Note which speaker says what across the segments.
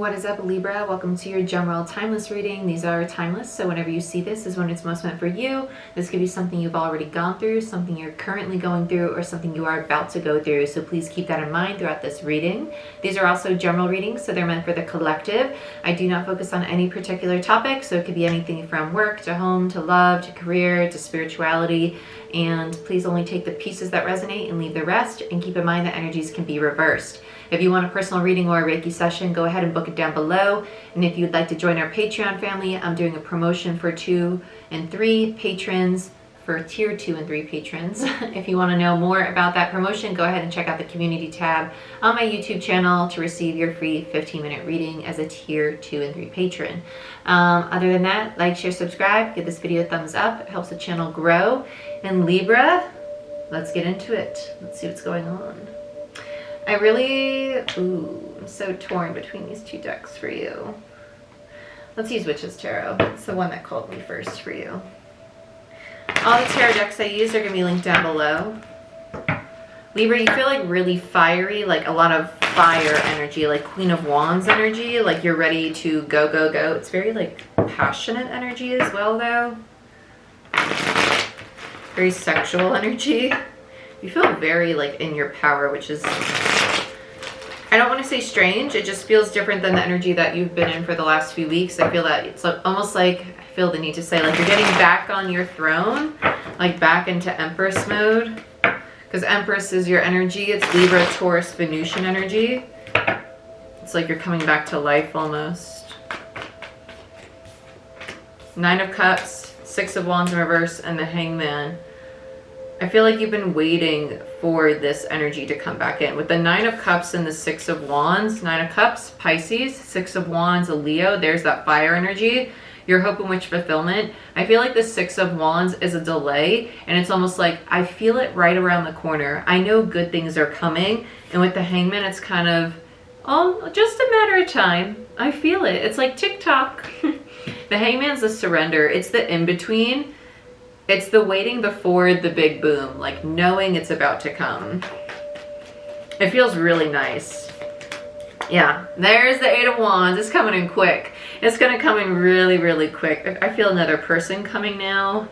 Speaker 1: What is up, Libra? Welcome to your general timeless reading. These are timeless, so whenever you see this is when it's most meant for you. This could be something you've already gone through, something you're currently going through, or something you are about to go through, so please keep that in mind throughout this reading. These are also general readings, so they're meant for the collective. I do not focus on any particular topic, so it could be anything from work to home to love to career to spirituality, and please only take the pieces that resonate and leave the rest, and keep in mind that energies can be reversed. If you want a personal reading or a Reiki session, go ahead and book it down below. And if you'd like to join our Patreon family, I'm doing a promotion for 2 and 3 patrons, for tier 2 and 3 patrons. If you want to know more about that promotion, go ahead and check out the community tab on my YouTube channel to receive your free 15-minute reading as a tier 2 and 3 patron. Other than that, like, share, subscribe, give this video a thumbs up. It helps the channel grow. And Libra, let's get into it. Let's see what's going on. I'm so torn between these two decks for you. Let's use Witch's Tarot. It's the one that called me first for you. All the tarot decks I use are going to be linked down below. Libra, you feel like really fiery, like a lot of fire energy, like Queen of Wands energy, like you're ready to go, go, go. It's very like passionate energy as well though. Very sexual energy. You feel very like in your power, which is, I don't want to say strange, it just feels different than the energy that you've been in for the last few weeks. I feel that it's almost like, I feel the need to say, like you're getting back on your throne, like back into Empress mode. Because Empress is your energy, it's Libra, Taurus, Venusian energy. It's like you're coming back to life almost. 9 of Cups, 6 of Wands in reverse, and the Hangman. I feel like you've been waiting for this energy to come back in. With the 9 of Cups and the 6 of Wands, 9 of Cups, Pisces, 6 of Wands, a Leo, there's that fire energy. Your hope and wish fulfillment. I feel like the 6 of Wands is a delay, and it's almost like I feel it right around the corner. I know good things are coming, and with the Hangman, it's kind of, oh, just a matter of time. I feel it. It's like TikTok. The Hangman's the surrender. It's the in-between. It's the waiting before the big boom, like knowing it's about to come. It feels really nice. Yeah, there's the 8 of Wands. It's coming in quick. It's going to come in really, really quick. I feel another person coming now.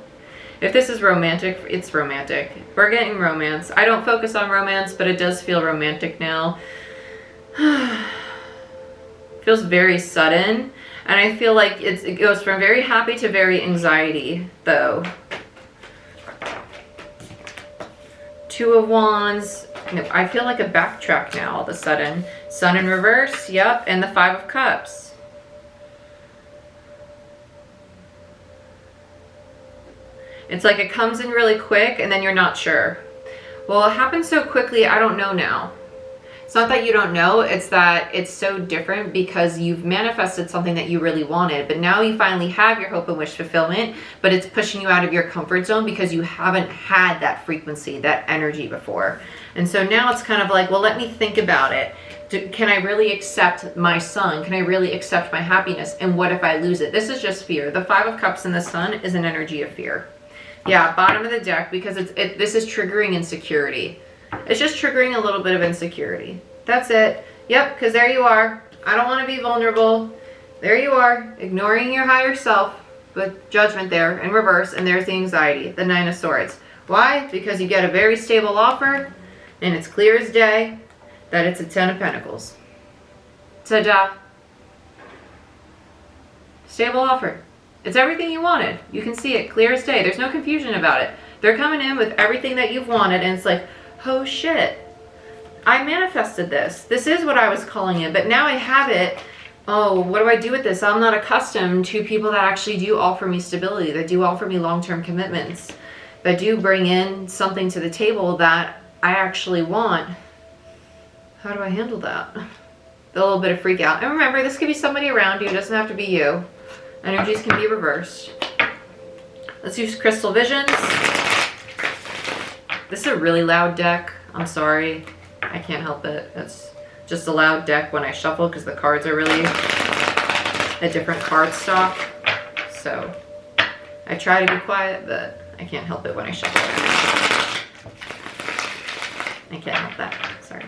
Speaker 1: If this is romantic, it's romantic. We're getting romance. I don't focus on romance, but it does feel romantic now. Feels very sudden. And I feel like it goes from very happy to very anxiety, though. 2 of Wands. I feel like a backtrack now all of a sudden. Sun in reverse, yep, and the 5 of Cups. It's like it comes in really quick and then you're not sure. Well, it happened so quickly, I don't know now. It's not that you don't know, it's that it's so different because you've manifested something that you really wanted, but now you finally have your hope and wish fulfillment, but it's pushing you out of your comfort zone because you haven't had that frequency, that energy before. And so now it's kind of like, well, let me think about it. Can I really accept my Sun? Can I really accept my happiness? And what if I lose it? This is just fear. The 5 of Cups and the Sun is an energy of fear. Yeah, bottom of the deck, because this is triggering insecurity. It's just triggering a little bit of insecurity. That's it. Yep, because there you are. I don't want to be vulnerable. There you are, ignoring your higher self with judgment there in reverse, and there's the anxiety, the 9 of Swords. Why? Because you get a very stable offer, and it's clear as day that it's a 10 of Pentacles. Ta-da. Stable offer. It's everything you wanted. You can see it clear as day. There's no confusion about it. They're coming in with everything that you've wanted, and it's like, oh shit, I manifested this. This is what I was calling it, but now I have it. Oh, what do I do with this? I'm not accustomed to people that actually do offer me stability, that do offer me long-term commitments, that do bring in something to the table that I actually want. How do I handle that? A little bit of freak out. And remember, this could be somebody around you. It doesn't have to be you. Energies can be reversed. Let's use Crystal Visions. This is a really loud deck. I'm sorry. I can't help it. It's just a loud deck when I shuffle because the cards are really a different card stock. So I try to be quiet, but I can't help it when I shuffle. I can't help that. Sorry.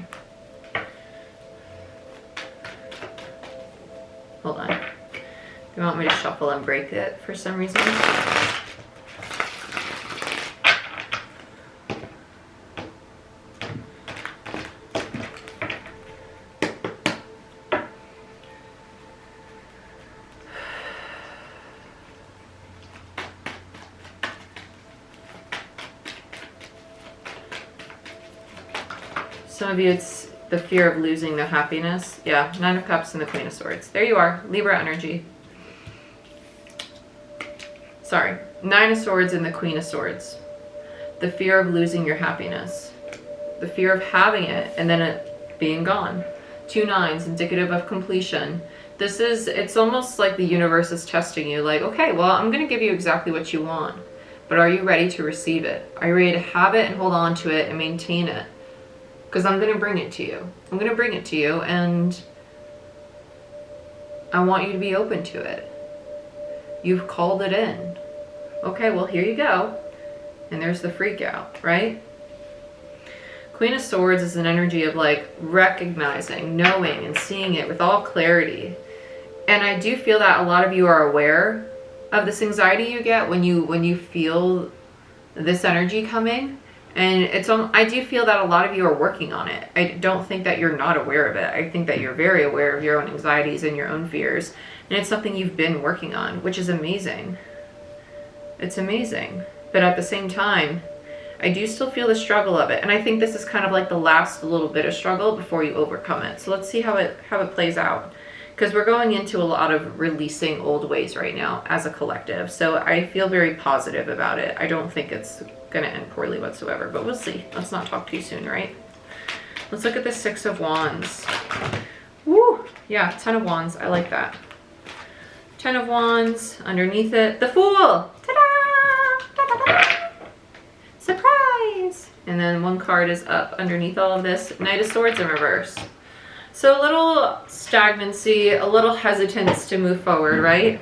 Speaker 1: Hold on. Do you want me to shuffle and break it for some reason? Some of you, it's the fear of losing the happiness. Yeah, Nine of Cups and the Queen of Swords. There you are, Libra energy. Sorry, Nine of Swords and the Queen of Swords. The fear of losing your happiness. The fear of having it and then it being gone. 2 nines, indicative of completion. This is, it's almost like the universe is testing you. Like, okay, well, I'm going to give you exactly what you want. But are you ready to receive it? Are you ready to have it and hold on to it and maintain it? Because I'm going to bring it to you. I'm going to bring it to you, and I want you to be open to it. You've called it in. Okay, well, here you go. And there's the freak out, right? Queen of Swords is an energy of like recognizing, knowing, and seeing it with all clarity. And I do feel that a lot of you are aware of this anxiety you get when you feel this energy coming. And I do feel that a lot of you are working on it. I don't think that you're not aware of it. I think that you're very aware of your own anxieties and your own fears. And it's something you've been working on, which is amazing. It's amazing. But at the same time, I do still feel the struggle of it. And I think this is kind of like the last little bit of struggle before you overcome it. So let's see how it plays out. Because we're going into a lot of releasing old ways right now as a collective. So I feel very positive about it. I don't think it's going to end poorly whatsoever, but we'll see. Let's not talk too soon, right? Let's look at the 6 of Wands. Woo! Yeah, 10 of Wands. I like that. 10 of Wands. Underneath it, the Fool! Ta-da! Ta-da-da! Surprise! And then one card is up underneath all of this. Knight of Swords in reverse. So a little stagnancy, a little hesitance to move forward, right?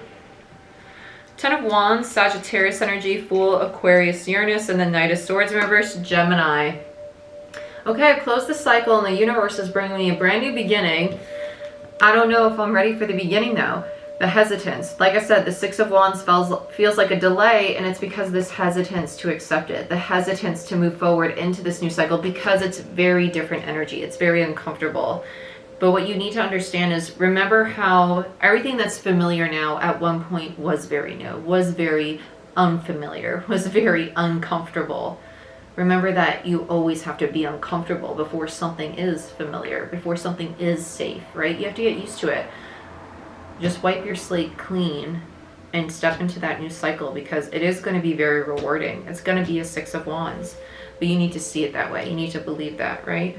Speaker 1: 10 of Wands, Sagittarius energy, Fool, Aquarius, Uranus, and then Knight of Swords in reverse, Gemini. Okay, I've closed the cycle and the universe is bringing me a brand new beginning. I don't know if I'm ready for the beginning though. The hesitance. Like I said, the 6 of Wands feels like a delay, and it's because of this hesitance to accept it. The hesitance to move forward into this new cycle because it's very different energy. It's very uncomfortable. But what you need to understand is, remember how everything that's familiar now at one point was very new, was very unfamiliar, was very uncomfortable. Remember that you always have to be uncomfortable before something is familiar, before something is safe, right? You have to get used to it. Just wipe your slate clean and step into that new cycle, because it is going to be very rewarding. It's going to be a 6 of Wands, but you need to see it that way. You need to believe that, right?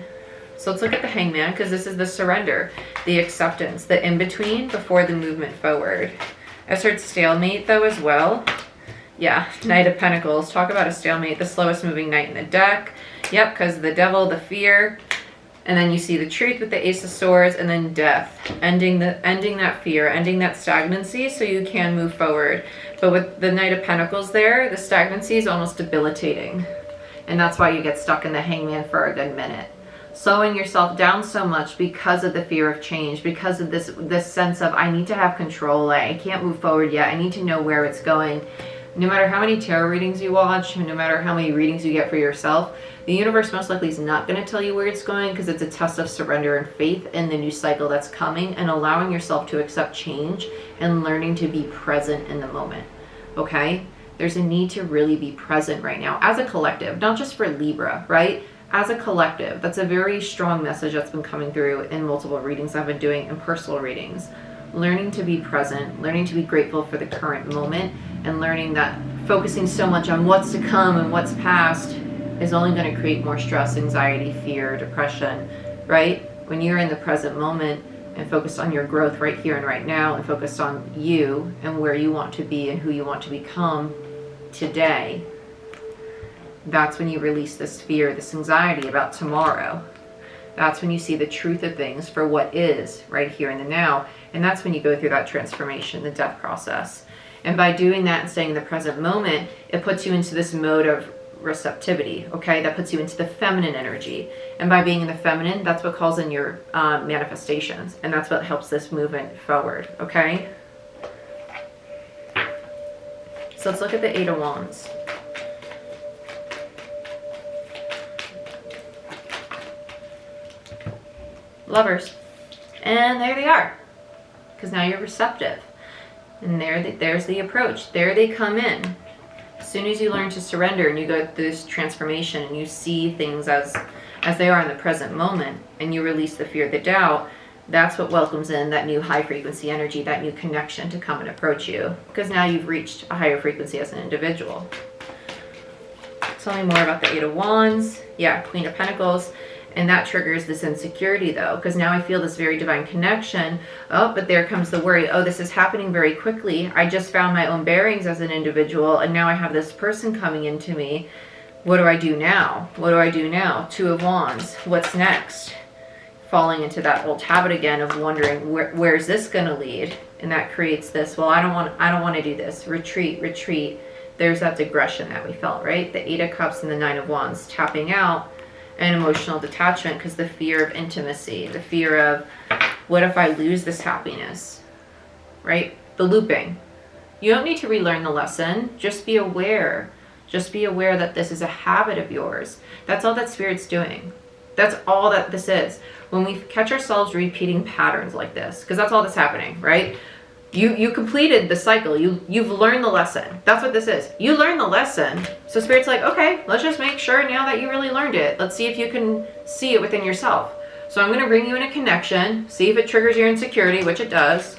Speaker 1: So let's look at the Hangman, because this is the surrender, the acceptance, the in-between before the movement forward. I heard stalemate though as well. Yeah, Knight of Pentacles. Talk about a stalemate, the slowest moving knight in the deck. Yep, because the devil, the fear. And then you see the truth with the Ace of Swords, and then death. Ending that fear, ending that stagnancy so you can move forward. But with the Knight of Pentacles there, the stagnancy is almost debilitating. And that's why you get stuck in the Hangman for a good minute. Slowing yourself down so much because of the fear of change, because of this sense of, I need to have control, I can't move forward yet, I need to know where it's going. No matter how many tarot readings you watch, no matter how many readings you get for yourself, the universe most likely is not going to tell you where it's going, because it's a test of surrender and faith in the new cycle that's coming, and allowing yourself to accept change and learning to be present in the moment. Okay? There's a need to really be present right now as a collective, not just for Libra, right? As a collective. That's a very strong message that's been coming through in multiple readings I've been doing, and personal readings. Learning to be present, learning to be grateful for the current moment, and learning that focusing so much on what's to come and what's past is only going to create more stress, anxiety, fear, depression, right? When you're in the present moment and focused on your growth right here and right now, and focused on you and where you want to be and who you want to become today, that's when you release this fear, this anxiety about tomorrow. That's when you see the truth of things for what is right here in the now. And that's when you go through that transformation, the death process. And by doing that and staying in the present moment, it puts you into this mode of receptivity, okay? That puts you into the feminine energy. And by being in the feminine, that's what calls in your manifestations. And that's what helps this movement forward, okay? So let's look at the Eight of Wands. Lovers. And there they are. Because now you're receptive. And there's the approach. There they come in. As soon as you learn to surrender and you go through this transformation and you see things as they are in the present moment and you release the fear, the doubt, that's what welcomes in that new high frequency energy, that new connection to come and approach you. Because now you've reached a higher frequency as an individual. Tell me more about the Eight of Wands. Yeah, Queen of Pentacles. And that triggers this insecurity though, because now I feel this very divine connection. Oh, but there comes the worry. Oh, this is happening very quickly. I just found my own bearings as an individual and now I have this person coming into me. What do I do now? What do I do now? Two of Wands. What's next? Falling into that old habit again of wondering where's this going to lead? And that creates this, well, I don't want to do this. Retreat, retreat. There's that digression that we felt, right? The Eight of Cups and the Nine of Wands, tapping out. And emotional detachment, because the fear of intimacy, the fear of what if I lose this happiness, right? The looping. You don't need to relearn the lesson. Just be aware. Just be aware that this is a habit of yours. That's all that Spirit's doing. That's all that this is. When we catch ourselves repeating patterns like this, because that's all that's happening, right? You completed the cycle. You've learned the lesson. That's what this is. You learned the lesson. So Spirit's like, okay, let's just make sure now that you really learned it. Let's see if you can see it within yourself. So I'm going to bring you in a connection. See if it triggers your insecurity, which it does.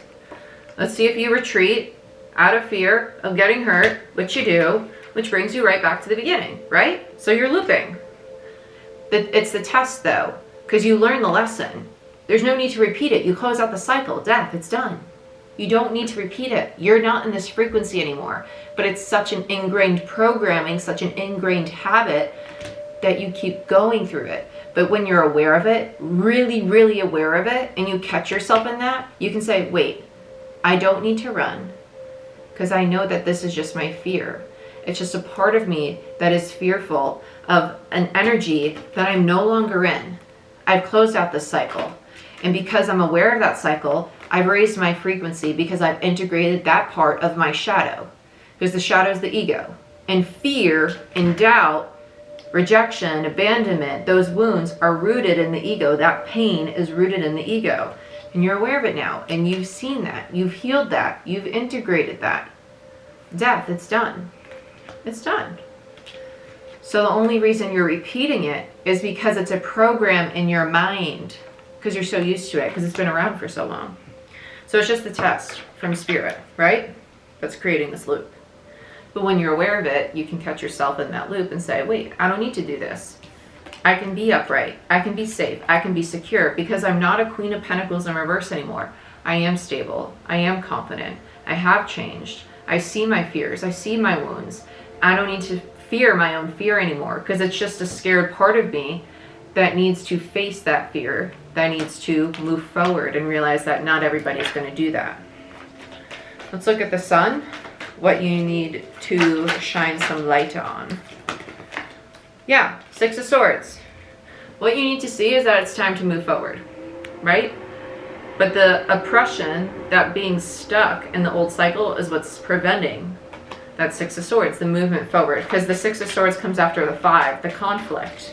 Speaker 1: Let's see if you retreat out of fear of getting hurt, which you do, which brings you right back to the beginning, right? So you're looping. It's the test though, because you learn the lesson. There's no need to repeat it. You close out the cycle. Death, it's done. You don't need to repeat it. You're not in this frequency anymore. But it's such an ingrained programming, such an ingrained habit that you keep going through it. But when you're aware of it, really, really aware of it, and you catch yourself in that, you can say, wait, I don't need to run because I know that this is just my fear. It's just a part of me that is fearful of an energy that I'm no longer in. I've closed out this cycle. And because I'm aware of that cycle, I've raised my frequency because I've integrated that part of my shadow. Because the shadow is the ego. And fear and doubt, rejection, abandonment, those wounds are rooted in the ego. That pain is rooted in the ego. And you're aware of it now. And you've seen that. You've healed that. You've integrated that. Death, it's done. It's done. So the only reason you're repeating it is because it's a program in your mind. Because you're so used to it. Because it's been around for so long. So it's just the test from Spirit, right? That's creating this loop. But when you're aware of it, you can catch yourself in that loop and say, wait, I don't need to do this. I can be upright. I can be safe. I can be secure because I'm not a Queen of Pentacles in reverse anymore. I am stable. I am confident. I have changed. I see my fears. I see my wounds. I don't need to fear my own fear anymore because it's just a scared part of me that needs to face that fear, that needs to move forward and realize that not everybody's going to do that. Let's look at the Sun, what you need to shine some light on. Yeah, Six of Swords. What you need to see is that it's time to move forward, right? But the oppression, that being stuck in the old cycle is what's preventing that Six of Swords, the movement forward. Because the Six of Swords comes after the Five, the conflict.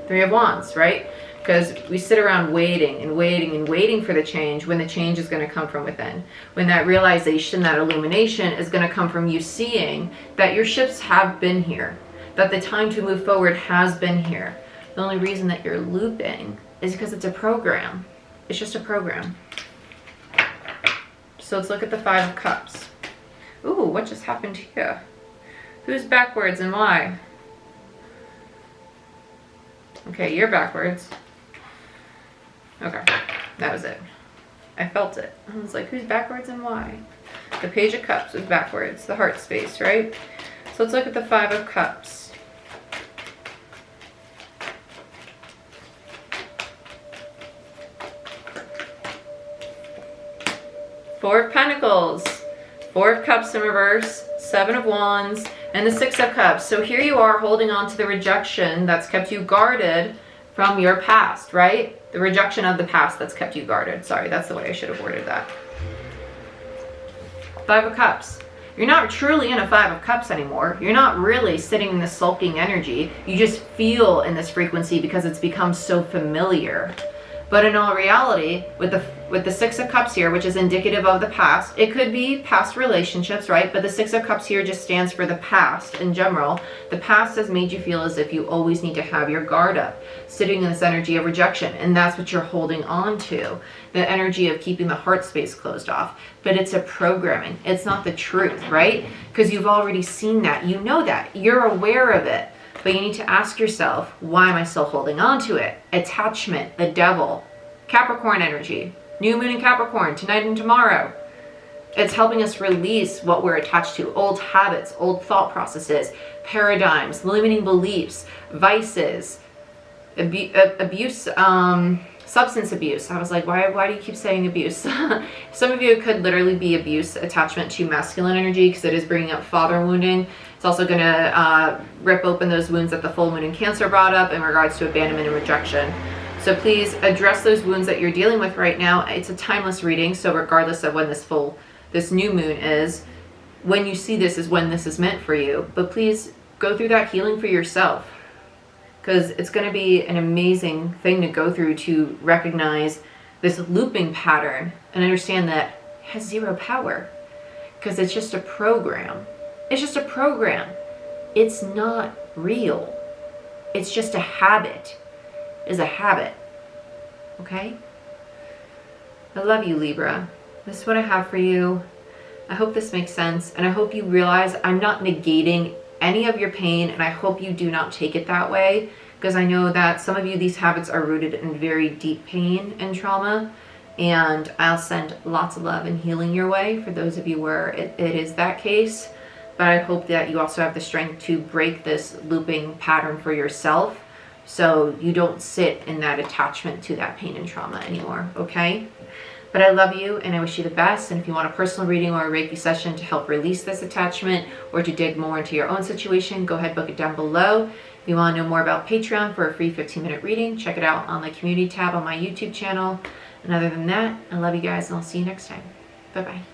Speaker 1: Three of Wands, right? Because we sit around waiting and waiting and waiting for the change when the change is going to come from within. When that realization, that illumination is going to come from you seeing that your ships have been here. That the time to move forward has been here. The only reason that you're looping is because it's a program. It's just a program. So let's look at the Five of Cups. Ooh, what just happened here? Who's backwards and why? Okay, you're backwards. Okay, that was it. I felt it. I was like, who's backwards and why? The Page of Cups is backwards, the heart space, right? So let's look at the Five of Cups. Four of Pentacles, Four of Cups in reverse, Seven of Wands, And the Six of Cups. So here you are holding on to the rejection that's kept you guarded from your past, right? The rejection of the past that's kept you guarded. Sorry, that's the way I should have worded that. Five of Cups. You're not truly in a Five of Cups anymore. You're not really sitting in this sulking energy. You just feel in this frequency because it's become so familiar. But in all reality, with the Six of Cups here, which is indicative of the past, it could be past relationships, right? But the Six of Cups here just stands for the past in general. The past has made you feel as if you always need to have your guard up, sitting in this energy of rejection. And that's what you're holding on to, the energy of keeping the heart space closed off. But it's a programming. It's not the truth, right? Because you've already seen that. You know that. You're aware of it. But you need to ask yourself, why am I still holding on to it? Attachment, the devil, Capricorn energy, new moon in Capricorn, tonight and tomorrow. It's helping us release what we're attached to, old habits, old thought processes, paradigms, limiting beliefs, vices, abuse, substance abuse. I was like, why do you keep saying abuse? Some of you could literally be abuse, attachment to masculine energy, because it is bringing up father wounding. It's also going to rip open those wounds that the full moon in Cancer brought up in regards to abandonment and rejection. So please address those wounds that you're dealing with right now. It's a timeless reading, so regardless of when this new moon is, when you see this is when this is meant for you. But please go through that healing for yourself, because it's going to be an amazing thing to go through to recognize this looping pattern and understand that it has zero power, because it's just a program. It's just a program. It's not real. It's just a habit. It is a habit. Okay? I love you, Libra. This is what I have for you. I hope this makes sense, and I hope you realize I'm not negating any of your pain, and I hope you do not take it that way, because I know that some of you, these habits are rooted in very deep pain and trauma, and I'll send lots of love and healing your way for those of you where it is that case. But I hope that you also have the strength to break this looping pattern for yourself, so you don't sit in that attachment to that pain and trauma anymore, okay? But I love you, and I wish you the best. And if you want a personal reading or a Reiki session to help release this attachment or to dig more into your own situation, go ahead, book it down below. If you want to know more about Patreon for a free 15-minute reading, check it out on the community tab on my YouTube channel. And other than that, I love you guys, and I'll see you next time. Bye-bye.